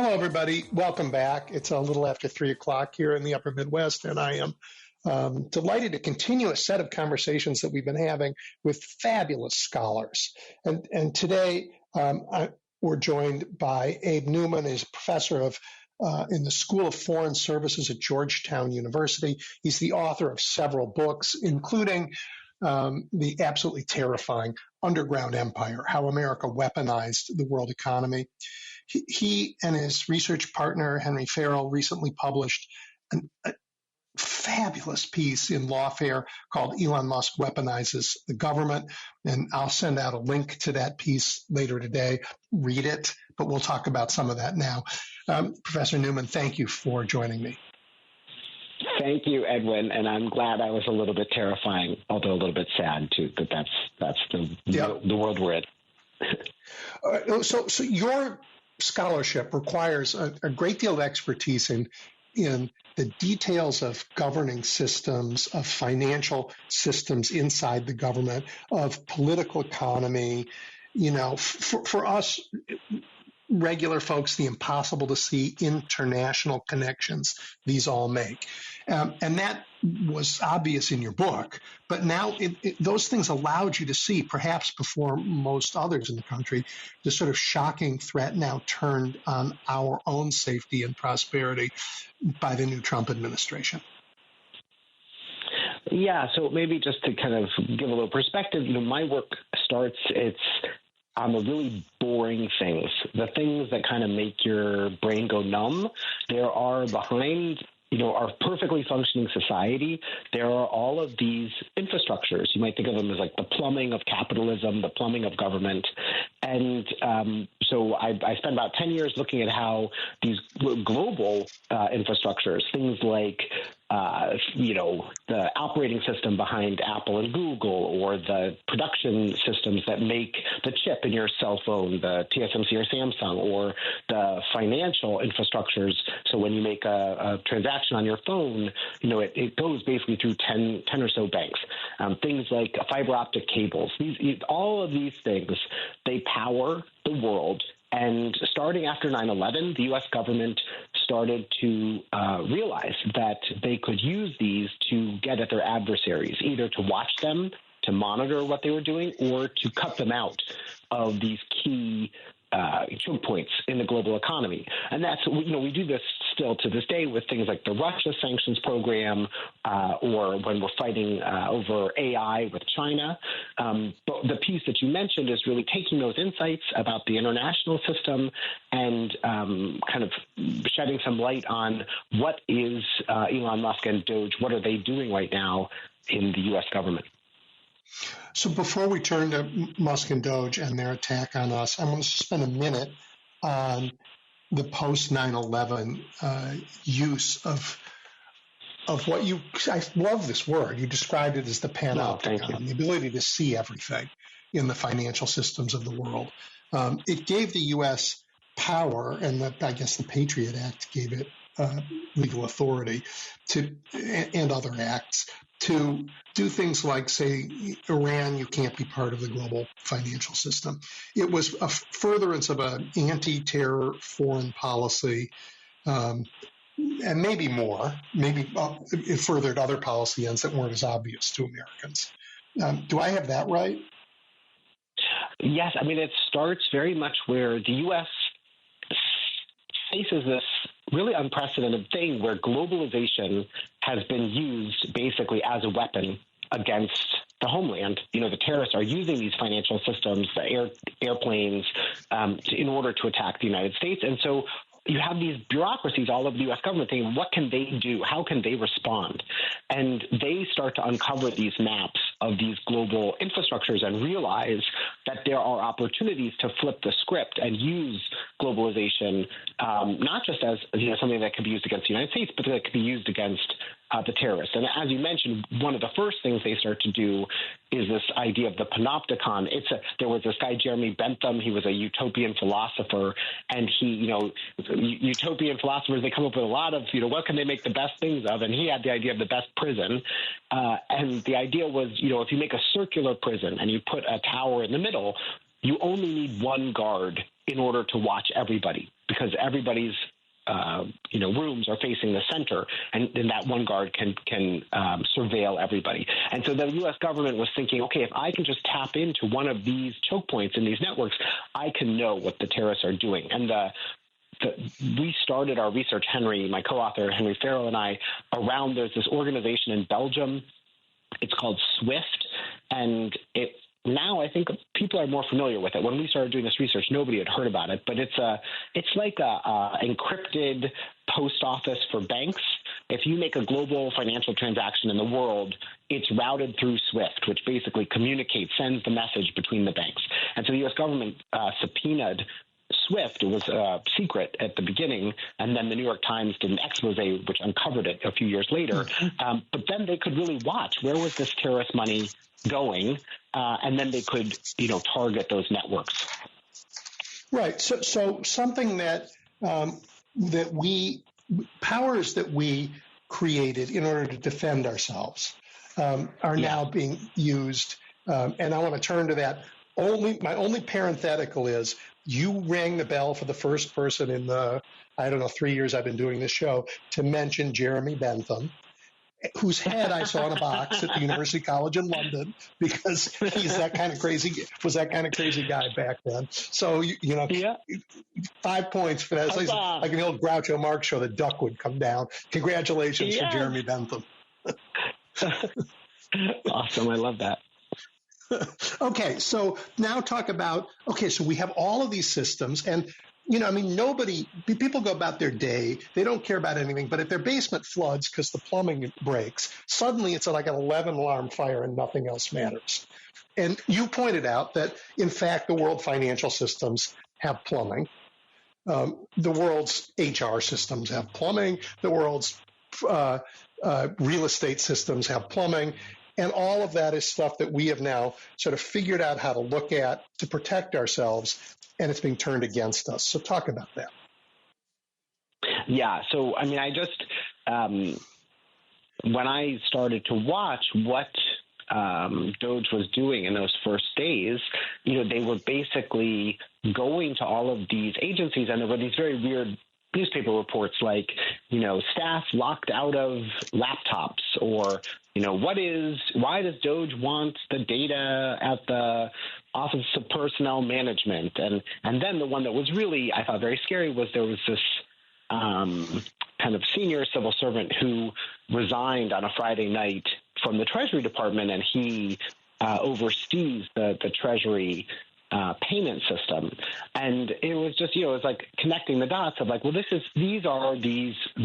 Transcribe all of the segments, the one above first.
Hello, everybody. Welcome back. It's a little after 3 o'clock here in the upper Midwest, and I am delighted to continue a set of conversations that we've been having with fabulous scholars. And today we're joined by Abe Newman. He's a professor in the School of Foreign Services at Georgetown University. He's the author of several books, including the absolutely terrifying Underground Empire, How America Weaponized the World Economy. He and his research partner, Henry Farrell, recently published a fabulous piece in Lawfare called Elon Musk Weaponizes the Government. And I'll send out a link to that piece later today. Read it, but we'll talk about some of that now. Professor Newman, thank you for joining me. Thank you, Edwin, and I'm glad I was a little bit terrifying, although a little bit sad too. That's the world we're in. So your scholarship requires a great deal of expertise in the details of governing systems, of financial systems inside the government, of political economy. You know, for us regular folks, the impossible to see international connections these all make. And that was obvious in your book, but now those things allowed you to see, perhaps before most others in the country, the sort of shocking threat now turned on our own safety and prosperity by the new Trump administration. Yeah, so maybe just to kind of give a little perspective, my work starts, it's on the really boring things, the things that kind of make your brain go numb. There are behind our perfectly functioning society, there are all of these infrastructures. You might think of them as like the plumbing of capitalism, the plumbing of government. And so I spent about 10 years looking at how these global infrastructures, things like the operating system behind Apple and Google, or the production systems that make the chip in your cell phone, the TSMC or Samsung, or the financial infrastructures. So when you make a transaction on your phone, it goes basically through 10 or so banks. Things like fiber optic cables. All of these things, they power the world. And starting after 9/11, the U.S. government started to realize that they could use these to get at their adversaries, either to watch them, to monitor what they were doing, or to cut them out of these key choke points in the global economy. And that's, we do this still to this day with things like the Russia sanctions program, or when we're fighting over AI with China. But the piece that you mentioned is really taking those insights about the international system and kind of shedding some light on what is Elon Musk and Doge, what are they doing right now in the U.S. government. So before we turn to Musk and Doge and their attack on us, I want to spend a minute on the post 9/11 use of what I love this word. You described it as the panopticon, the ability to see everything in the financial systems of the world. It gave the U.S. power, and I guess the Patriot Act gave it legal authority and other acts to do things like, say, Iran, you can't be part of the global financial system. It was a furtherance of an anti-terror foreign policy, and maybe more. Maybe it furthered other policy ends that weren't as obvious to Americans. Do I have that right? Yes. I mean, it starts very much where the U.S. faces this really unprecedented thing where globalization has been used basically as a weapon against the homeland. The terrorists are using these financial systems, the airplanes, in order to attack the United States. And so you have these bureaucracies all over the U.S. government thinking, what can they do? How can they respond? And they start to uncover these maps of these global infrastructures and realize that there are opportunities to flip the script and use globalization, not just as something that can be used against the United States, but that can be used against the terrorists. And as you mentioned, one of the first things they start to do is this idea of the panopticon. There was this guy, Jeremy Bentham. He was a utopian philosopher, and utopian philosophers, they come up with a lot of, what can they make the best things of? And he had the idea of the best prison. And the idea was, if you make a circular prison and you put a tower in the middle, you only need one guard in order to watch everybody, because everybody's rooms are facing the center, and then that one guard can surveil everybody. And so the U.S. government was thinking, okay, if I can just tap into one of these choke points in these networks, I can know what the terrorists are doing. And we started our research, my co-author Henry Farrell and I, around there's this organization in Belgium. It's called SWIFT, and now I think people are more familiar with it. When we started doing this research, nobody had heard about it, but it's like a encrypted post office for banks. If you make a global financial transaction in the world, it's routed through SWIFT, which basically sends the message between the banks. And so the U.S. government subpoenaed SWIFT. It was secret at the beginning, and then the New York Times did an expose which uncovered it a few years later. Mm-hmm. But then they could really watch where was this terrorist money going, and then they could, target those networks. Right. So something powers that we created in order to defend ourselves are now being used, and I want to turn to that. My only parenthetical is you rang the bell for the first person in the 3 years I've been doing this show to mention Jeremy Bentham, whose head I saw in a box at the University College in London, because was that kind of crazy guy back then. So, 5 points for that. It's like an old Groucho Marx show, the duck would come down. Congratulations for Jeremy Bentham. Awesome. I love that. Okay, so now talk about, so we have all of these systems, and, people go about their day, they don't care about anything, but if their basement floods because the plumbing breaks, suddenly it's like an 11-alarm fire and nothing else matters. And you pointed out that, in fact, the world financial systems have plumbing. The world's HR systems have plumbing. The world's real estate systems have plumbing. And all of that is stuff that we have now sort of figured out how to look at to protect ourselves, and it's being turned against us. So talk about that. Yeah. So, I just, when I started to watch what Doge was doing in those first days, they were basically going to all of these agencies, and there were these very weird newspaper reports like, staff locked out of laptops, or, why does Doge want the data at the Office of Personnel Management? And then the one that was really, I thought, very scary was there was this kind of senior civil servant who resigned on a Friday night from the Treasury Department, and he oversees the Treasury payment system. And it was just, it was like connecting the dots of like, well, these are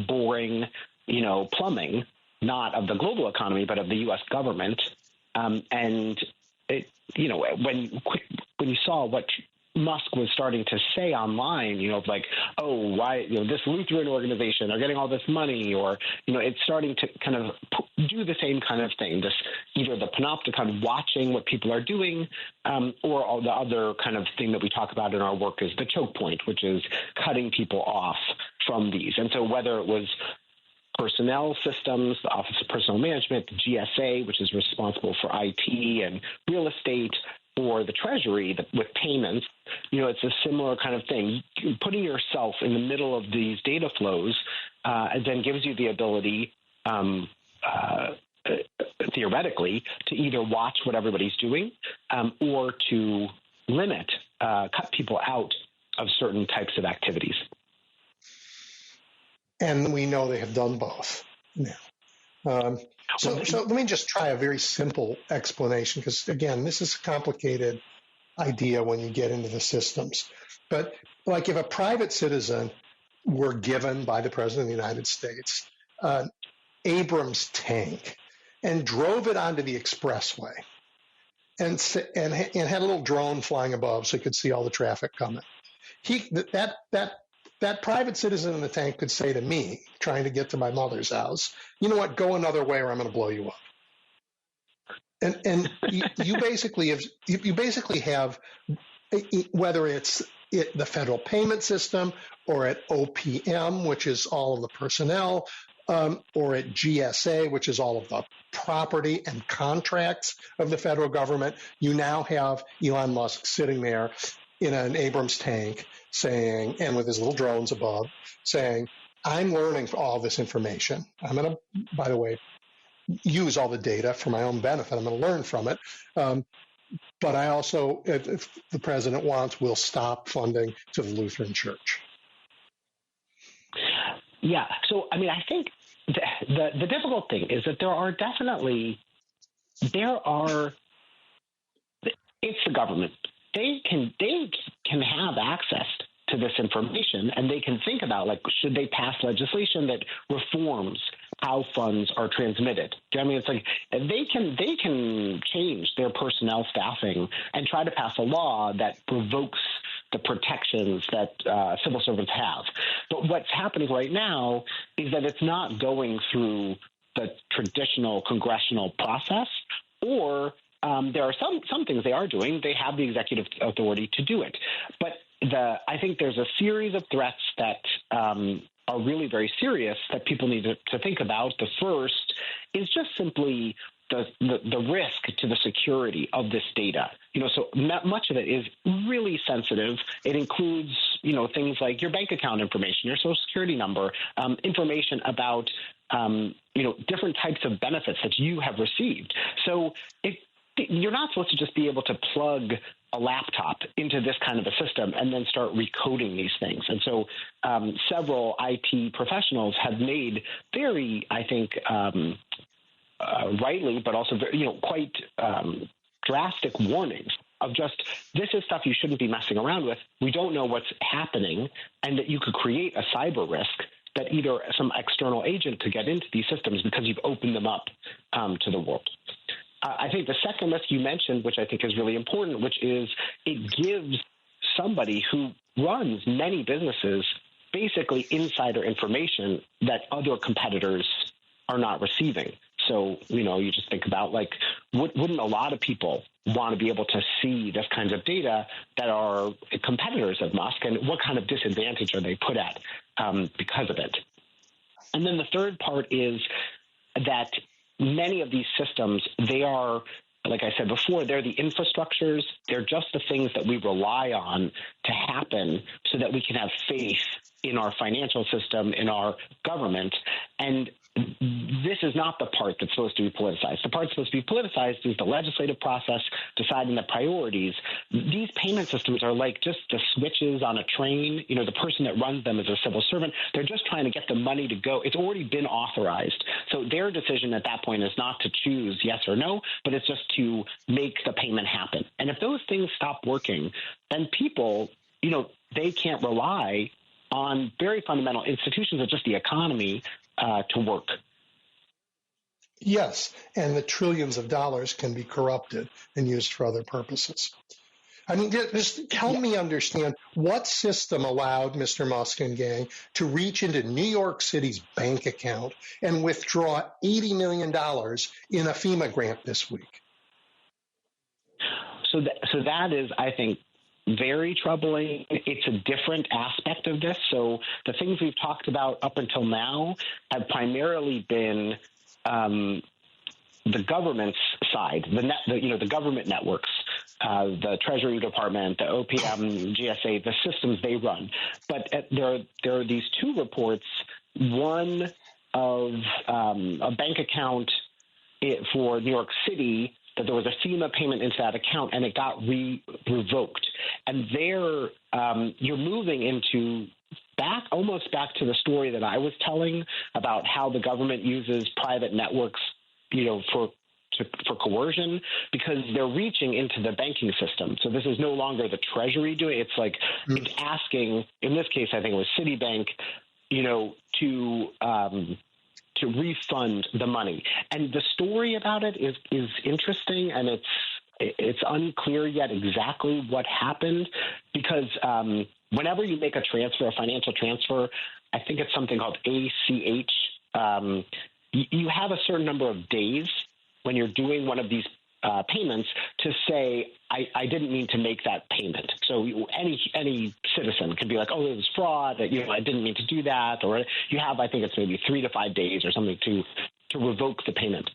boring, plumbing, not of the global economy, but of the U.S. government. And it, when you saw what Musk was starting to say online, like, oh, why, this Lutheran organization are getting all this money, or, it's starting to kind of do the same kind of thing, this either the panopticon watching what people are doing, or all the other kind of thing that we talk about in our work is the choke point, which is cutting people off from these. And so whether it was personnel systems, the Office of Personnel Management, the GSA, which is responsible for IT and real estate, or the Treasury with payments, it's a similar kind of thing. Putting yourself in the middle of these data flows then gives you the ability, theoretically, to either watch what everybody's doing or to cut people out of certain types of activities. And we know they have done both now. So let me just try a very simple explanation, because, again, this is a complicated idea when you get into the systems. But like if a private citizen were given by the President of the United States an Abrams tank and drove it onto the expressway and had a little drone flying above so he could see all the traffic coming, that private citizen in the tank could say to me, trying to get to my mother's house, you know what, go another way or I'm going to blow you up. And you basically have, whether it's the federal payment system, or at OPM, which is all of the personnel, or at GSA, which is all of the property and contracts of the federal government, you now have Elon Musk sitting there in an Abrams tank saying, and with his little drones above, saying, I'm learning all this information. I'm going to, by the way, use all the data for my own benefit. I'm going to learn from it. But I also, if the president wants, will stop funding to the Lutheran Church. Yeah. So, I mean, I think the difficult thing is that it's the government. They can have access to this information, and they can think about, like, should they pass legislation that reforms how funds are transmitted? Do you know what I mean? It's like they can change their personnel staffing and try to pass a law that revokes the protections that civil servants have. But what's happening right now is that it's not going through the traditional congressional process, or there are some things they are doing. They have the executive authority to do it. But I think there's a series of threats that are really very serious that people need to think about. The first is just simply the risk to the security of this data. So much of it is really sensitive. It includes, things like your bank account information, your social security number, information about, different types of benefits that you have received. So you're not supposed to just be able to plug a laptop into this kind of a system and then start recoding these things. And so several IT professionals have made very, I think, rightly, but also very, quite drastic warnings of just, this is stuff you shouldn't be messing around with. We don't know what's happening, and that you could create a cyber risk that either some external agent could get into these systems because you've opened them up to the world. I think the second risk you mentioned, which I think is really important, which is it gives somebody who runs many businesses basically insider information that other competitors are not receiving. So, you just think about, like, wouldn't a lot of people want to be able to see this kinds of data that are competitors of Musk, and what kind of disadvantage are they put at because of it? And then the third part is that many of these systems, they are, like I said before, they're the infrastructures. They're just the things that we rely on to happen so that we can have faith in our financial system, in our government. And this is not the part that's supposed to be politicized. The part supposed to be politicized is the legislative process, deciding the priorities. These payment systems are like just the switches on a train. The person that runs them is a civil servant. They're just trying to get the money to go. It's already been authorized. So their decision at that point is not to choose yes or no, but it's just to make the payment happen. And if those things stop working, then people, they can't rely on very fundamental institutions of just the economy to work. Yes, and the trillions of dollars can be corrupted and used for other purposes. I mean, just help me understand what system allowed Mr. Musk and gang to reach into New York City's bank account and withdraw $80 million in a FEMA grant this week. So that is, I think, very troubling. It's a different aspect of this. So the things we've talked about up until now have primarily been the government's side, the government networks, the Treasury Department, the OPM, GSA, the systems they run. But there are these two reports, one of a bank account for New York City, that there was a FEMA payment into that account and it got revoked. And there you're moving into almost back to the story that I was telling about how the government uses private networks, for coercion, because they're reaching into the banking system. So this is no longer the Treasury doing it. It's like it's asking, in this case, I think it was Citibank, to refund the money. And the story about it is interesting, and it's unclear yet exactly what happened, because whenever you make a financial transfer, I think it's something called ACH, you have a certain number of days when you're doing one of these payments to say, I didn't mean to make that payment. So any citizen can be like, oh, it was fraud, I didn't mean to do that. Or you have, I think it's maybe 3 to 5 days or something to revoke the payment.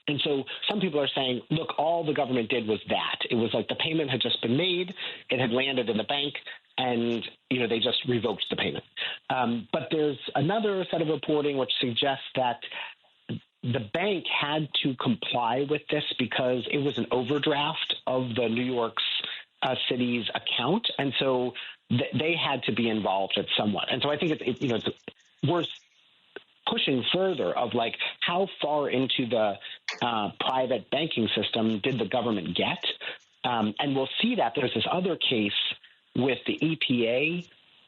And so some people are saying, look, all the government did was that. It was like the payment had just been made, it had landed in the bank, and they just revoked the payment. But there's another set of reporting which suggests that the bank had to comply with this because it was an overdraft of the New York's city's account, and so they had to be involved at somewhat. And so I think it's worth pushing further of like how far into the private banking system did the government get? And we'll see that there's this other case with the EPA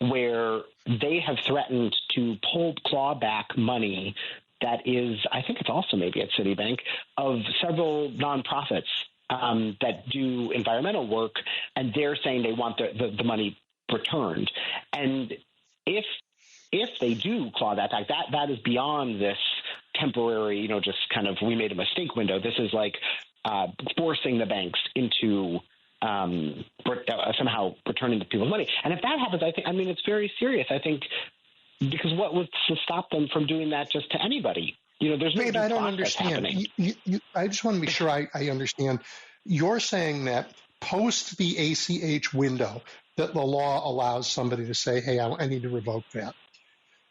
where they have threatened to claw back money that is, I think it's also maybe at Citibank, of several nonprofits that do environmental work, and they're saying they want the money returned. And if they do claw that back, that is beyond this temporary, just kind of we made a mistake window. This is like forcing the banks into somehow returning the people's money. And if that happens, it's very serious. I think because what would stop them from doing that just to anybody? There's no. I don't understand. I just want to be sure I understand. You're saying that post the ACH window, that the law allows somebody to say, "Hey, I need to revoke that."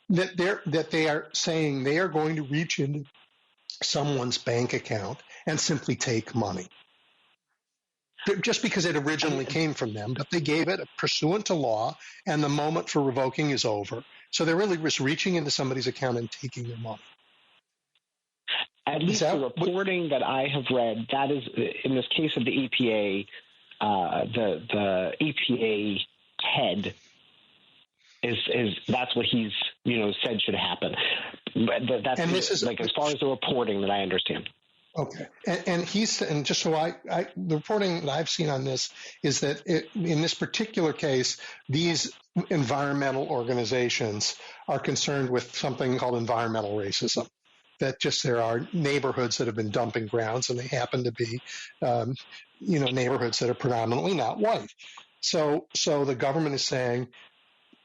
That they are saying they are going to reach into someone's bank account and simply take money. Just because it originally came from them, but they gave it pursuant to law, and the moment for revoking is over. So they're really just reaching into somebody's account and taking their money. At least the reporting that I have read, that is, in this case of the EPA, the EPA head is that's what he's said should happen. That's as far as the reporting that I understand. Okay, and just so the reporting that I've seen on this is that in this particular case, these environmental organizations are concerned with something called environmental racism. That just there are neighborhoods that have been dumping grounds, and they happen to be, neighborhoods that are predominantly not white. So the government is saying,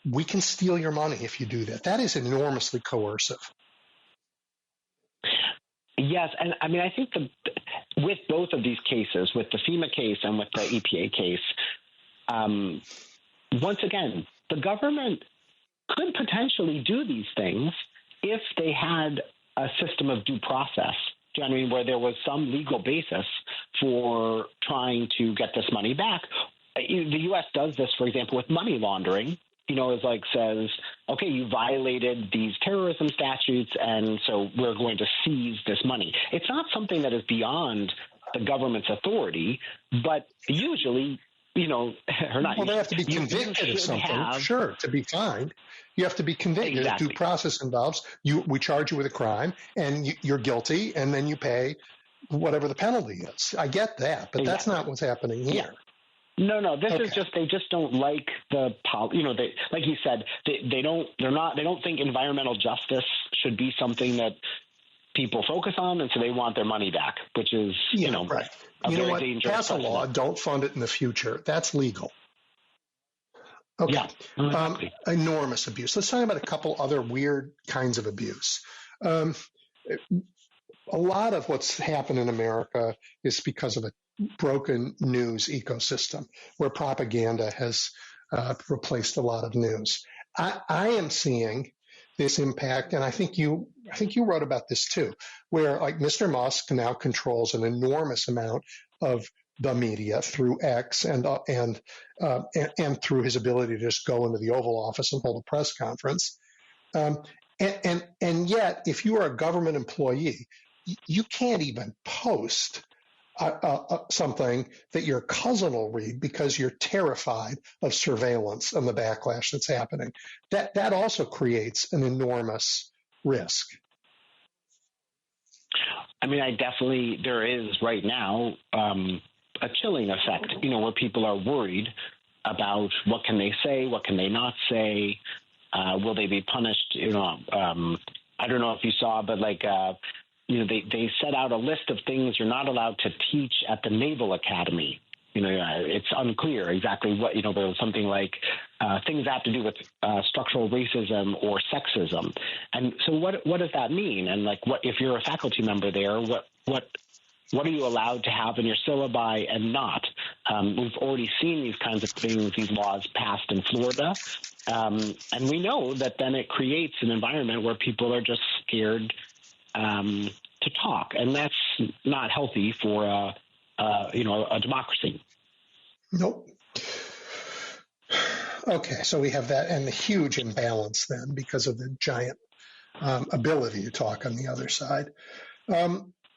we can steal your money if you do that. That is enormously coercive. Yes, and I think with both of these cases, with the FEMA case and with the EPA case, once again, the government could potentially do these things if they had a system of due process, where there was some legal basis for trying to get this money back. The U.S. does this, for example, with money laundering. Says, okay, you violated these terrorism statutes, and so we're going to seize this money. It's not something that is beyond the government's authority, but usually, or not. Well, they have to be convicted of something, sure, to be fined. You have to be convicted. Exactly. Due process involves we charge you with a crime, and you're guilty, and then you pay whatever the penalty is. I get that, but that's not what's happening here. Yeah. No. This is just they just don't like the they, like you said, they don't think environmental justice should be something that people focus on, and so they want their money back, which is right. A very what? dangerous Pass a law, don't fund it in the future. That's legal. Okay. Yeah, exactly. Enormous abuse. Let's talk about a couple other weird kinds of abuse. A lot of what's happened in America is because of a broken news ecosystem where propaganda has replaced a lot of news. I am seeing this impact, and I think you wrote about this too, where like Mr. Musk now controls an enormous amount of the media through X and through his ability to just go into the Oval Office and hold a press conference. And yet, if you are a government employee, you can't even post something that your cousin will read because you're terrified of surveillance and the backlash that's happening. That also creates an enormous risk. There is right now a chilling effect, where people are worried about what can they say, what can they not say, will they be punished? I don't know if you saw, but they set out a list of things you're not allowed to teach at the Naval Academy. It's unclear exactly what, there was something like things that have to do with structural racism or sexism. And so what does that mean? And like, what if you're a faculty member there, what are you allowed to have in your syllabi and not? We've already seen these kinds of things, these laws passed in Florida. And we know that then it creates an environment where people are just scared to talk. And that's not healthy for a democracy. Nope. Okay, so we have that and the huge imbalance then because of the giant ability to talk on the other side.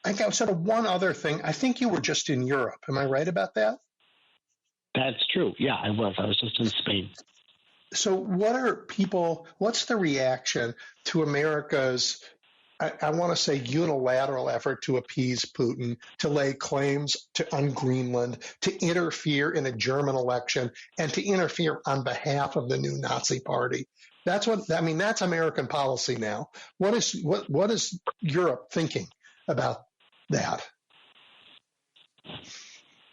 I got sort of one other thing. I think you were just in Europe. Am I right about that? That's true. Yeah, I was. I was just in Spain. So what's the reaction to America's, I want to say, unilateral effort to appease Putin, to lay claims on Greenland, to interfere in a German election, and to interfere on behalf of the new Nazi party? That's American policy now. What is Europe thinking about that?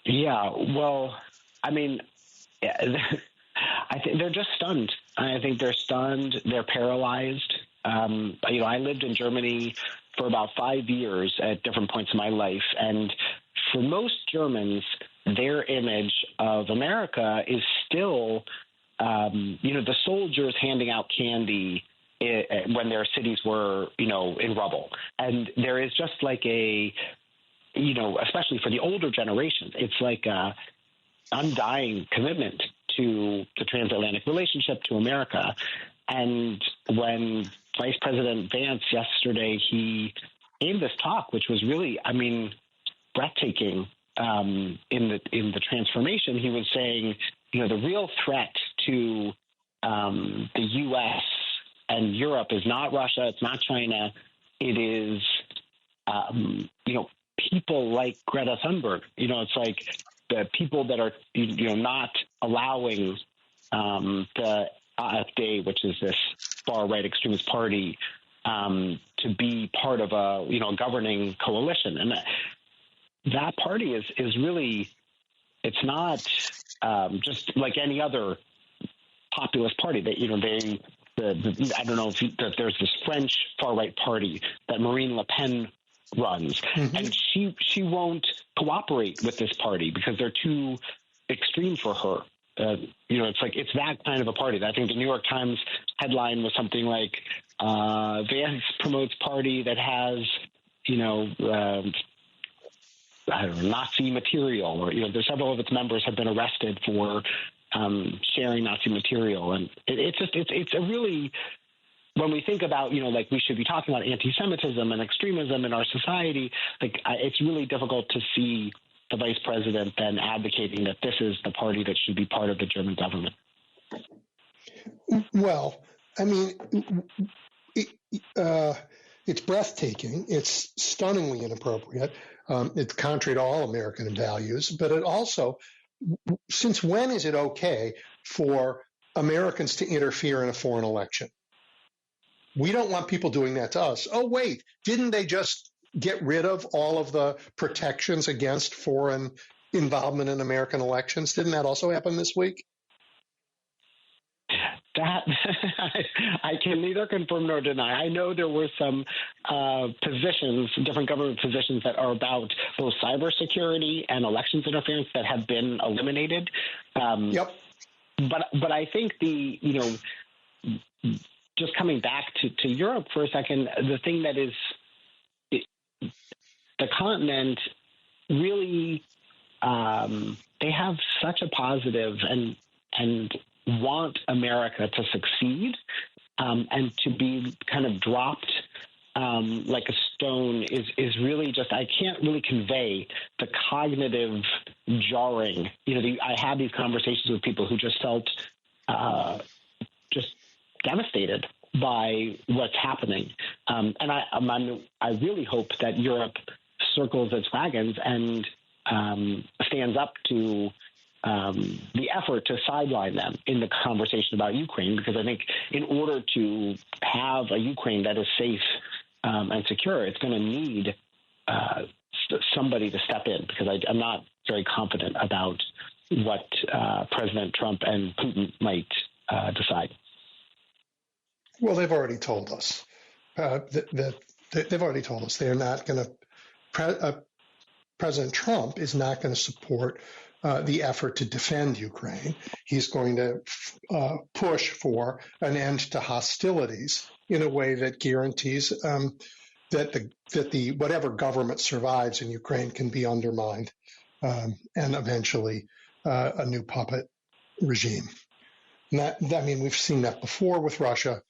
Yeah, well, I mean, I think they're just stunned. I think they're stunned. They're paralyzed. I lived in Germany for about 5 years at different points in my life. And for most Germans, their image of America is still, the soldiers handing out candy when their cities were, in rubble. And there is just like especially for the older generation, it's like a undying commitment to the transatlantic relationship, to America. And when Vice President Vance yesterday, he gave this talk, which was really, breathtaking in the transformation. He was saying, the real threat to the U.S. and Europe is not Russia, it's not China, it is, people like Greta Thunberg. It's like the people that are, not allowing the AfD, which is this far-right extremist party, to be part of a governing coalition. And that party is really, it's not just like any other populist party. That I don't know that there's this French far-right party that Marine Le Pen runs, and she won't cooperate with this party because they're too extreme for her. It's that kind of a party. I think the New York Times headline was something like, Vance promotes party that has, Nazi material, or, there's several of its members have been arrested for sharing Nazi material. And it's a really, when we think about, we should be talking about anti-Semitism and extremism in our society, it's really difficult to see the vice president then advocating that this is the party that should be part of the German government. Well, it's breathtaking. It's stunningly inappropriate. It's contrary to all American values, but it also, since when is it okay for Americans to interfere in a foreign election? We don't want people doing that to us. Oh, wait, didn't they just get rid of all of the protections against foreign involvement in American elections? Didn't that also happen this week? That I can neither confirm nor deny. I know there were some positions, different government positions that are about both cybersecurity and elections interference that have been eliminated. Yep. But I think just coming back to Europe for a second, the thing that is the continent really, they have such a positive and want America to succeed, and to be kind of dropped like a stone is really just, I can't really convey the cognitive jarring. I had these conversations with people who just felt just devastated by what's happening. And I really hope that Europe circles its wagons and stands up to the effort to sideline them in the conversation about Ukraine, because I think in order to have a Ukraine that is safe and secure, it's going to need somebody to step in, because I'm not very confident about what President Trump and Putin might decide? Well, they've already told us they've already told us they're not going to. President Trump is not going to support the effort to defend Ukraine. He's going to push for an end to hostilities in a way that guarantees that the whatever government survives in Ukraine can be undermined and eventually a new puppet regime. I mean, we've seen that before with Russia.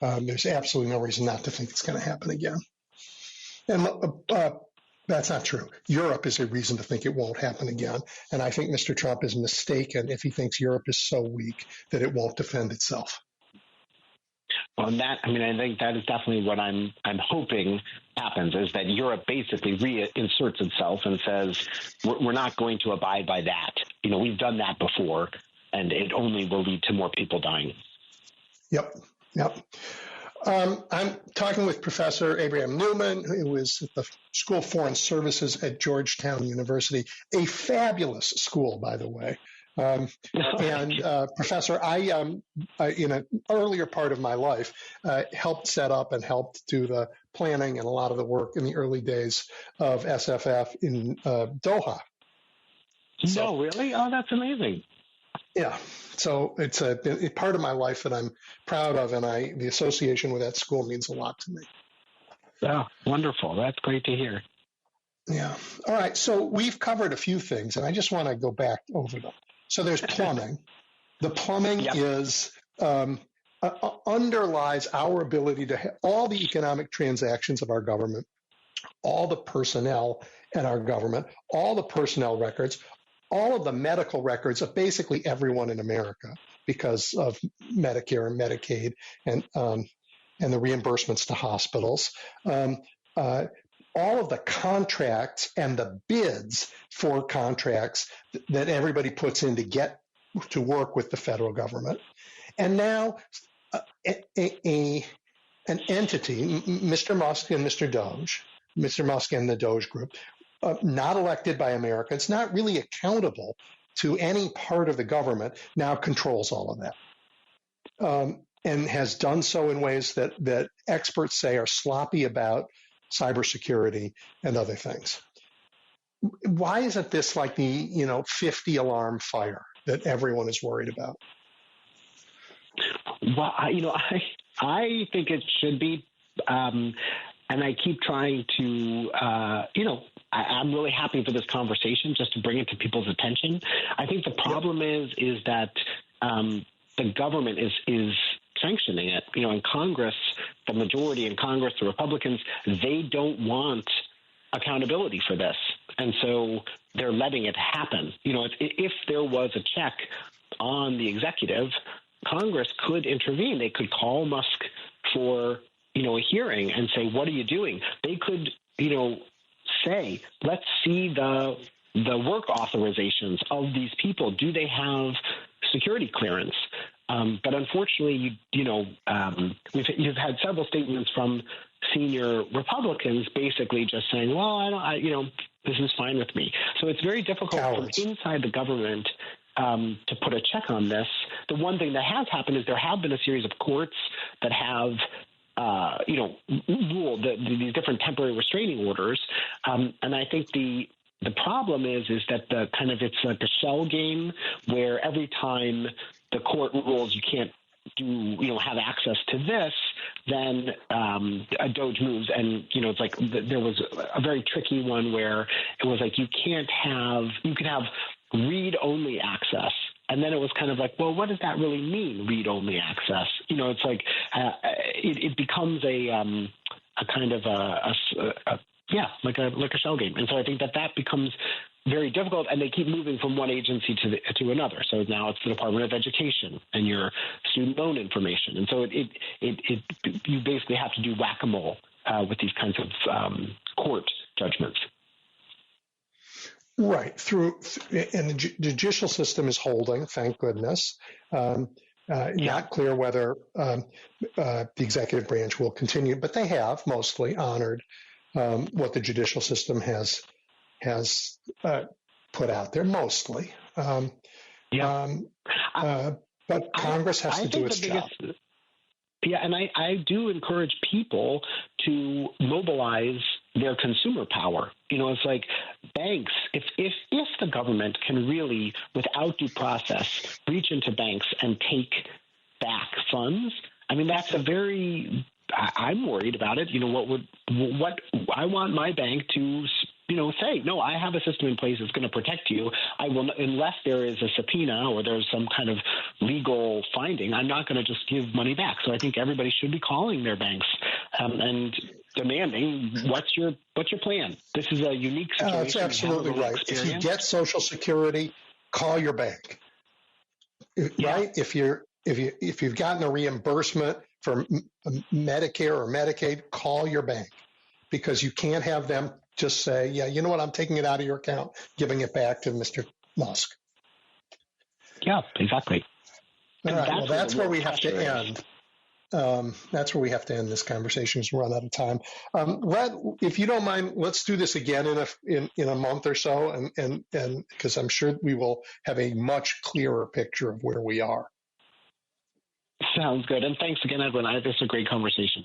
There's absolutely no reason not to think it's going to happen again. And that's not true. Europe is a reason to think it won't happen again. And I think Mr. Trump is mistaken if he thinks Europe is so weak that it won't defend itself. Well, I think that is definitely what I'm hoping happens, is that Europe basically reinserts itself and says, we're not going to abide by that. We've done that before, and it only will lead to more people dying. Yep. I'm talking with Professor Abraham Newman, who is at the School of Foreign Services at Georgetown University, a fabulous school, by the way. And Professor, I in an earlier part of my life, helped set up and helped do the planning and a lot of the work in the early days of SFF in Doha. No, really? Oh, that's amazing. Yeah. So it's a part of my life that I'm proud of, and the association with that school means a lot to me. Oh, wonderful. That's great to hear. Yeah. All right. So we've covered a few things, and I just want to go back over them. So there's plumbing. The plumbing is underlies our ability to have all the economic transactions of our government, all the personnel in our government, all the personnel records, all of the medical records of basically everyone in America because of Medicare and Medicaid and the reimbursements to hospitals. All of the contracts and the bids for contracts that everybody puts in to get to work with the federal government. And now an entity, Mr. Musk and Mr. Musk and the Doge Group, not elected by Americans, not really accountable to any part of the government, now controls all of that. And has done so in ways that experts say are sloppy about cybersecurity and other things. Why isn't this like the 50 alarm fire that everyone is worried about? Well, I think it should be, and I keep trying to, I'm really happy for this conversation just to bring it to people's attention. I think the problem is that the government is sanctioning it. In Congress, the majority in Congress, the Republicans, they don't want accountability for this. And so they're letting it happen. If there was a check on the executive, Congress could intervene. They could call Musk for, a hearing and say, what are you doing? They could, say, let's see the work authorizations of these people. Do they have security clearance? But unfortunately, you've had several statements from senior Republicans basically just saying, well, this is fine with me. So it's very difficult from inside the government to put a check on this. The one thing that has happened is there have been a series of courts that have ruled these different temporary restraining orders. And I think the problem is that it's like a shell game where every time the court rules you can't have access to this, then a Doge moves. And, it's like there was a very tricky one where it was like you could have read-only access. And then it was kind of like, well, what does that really mean, read-only access? It's like it becomes a kind of like a shell game. And so I think that becomes very difficult, and they keep moving from one agency to another. So now it's the Department of Education and your student loan information. And so you basically have to do whack-a-mole with these kinds of court judgments. Right. And the judicial system is holding, thank goodness. Not clear whether the executive branch will continue, but they have mostly honored what the judicial system has put out there, mostly. But Congress has to do its job. Yeah, and I do encourage people to mobilize their consumer power. It's like banks, if the government can really, without due process, reach into banks and take back funds, I mean, that's I'm worried about it. What I want my bank to say, no, I have a system in place that's going to protect you. I will, unless there is a subpoena or there's some kind of legal finding, I'm not going to just give money back. So I think everybody should be calling their banks and demanding, what's your plan? This is a unique situation. That's absolutely right. If you get Social Security, call your bank. Right? If you've gotten a reimbursement for Medicare or Medicaid, call your bank, because you can't have them just say, yeah, you know what, I'm taking it out of your account, giving it back to Mr. Musk. Yeah, exactly. All right, well, that's where we have to end. That's where we have to end this conversation, as we run out of time. If you don't mind, let's do this again in a month or so, and because I'm sure we will have a much clearer picture of where we are. Sounds good. And thanks again, Edwin. This is a great conversation.